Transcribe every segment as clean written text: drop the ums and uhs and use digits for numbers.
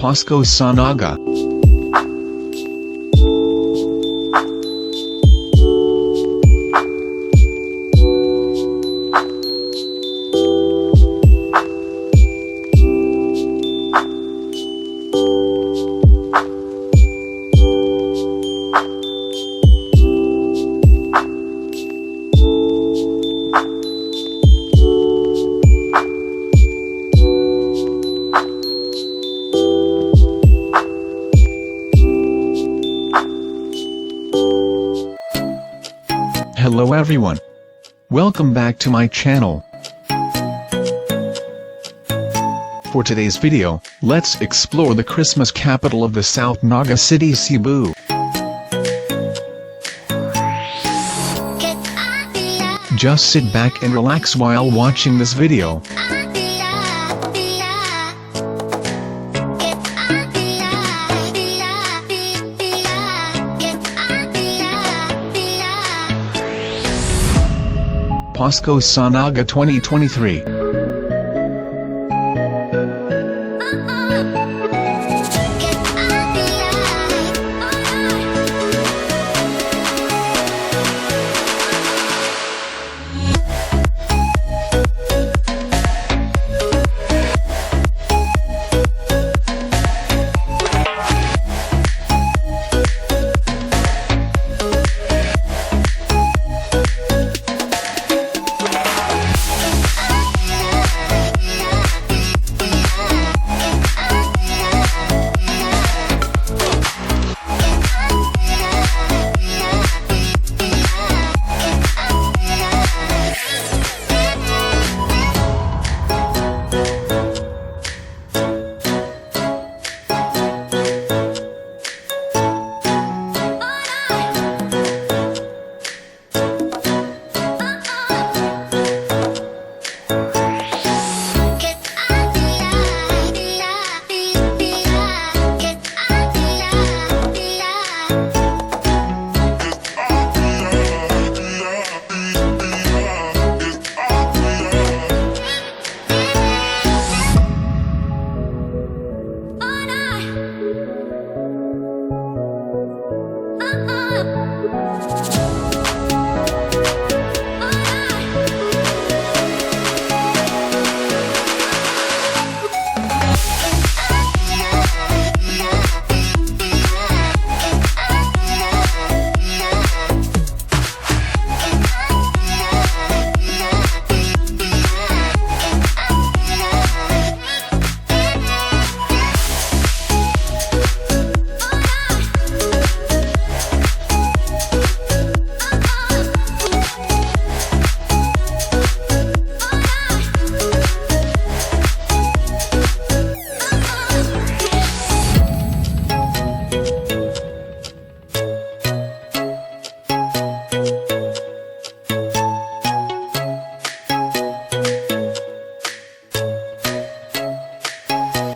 PASKO sa Naga. Hello everyone. Welcome back to my channel. For today's video, let's explore the Christmas capital of the South, Naga City, Cebu. Just sit back and relax while watching this video. PASKO sa Naga 2023.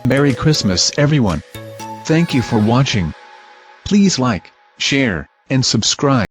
Merry Christmas everyone. Thank you for watching. Please like, share, and subscribe.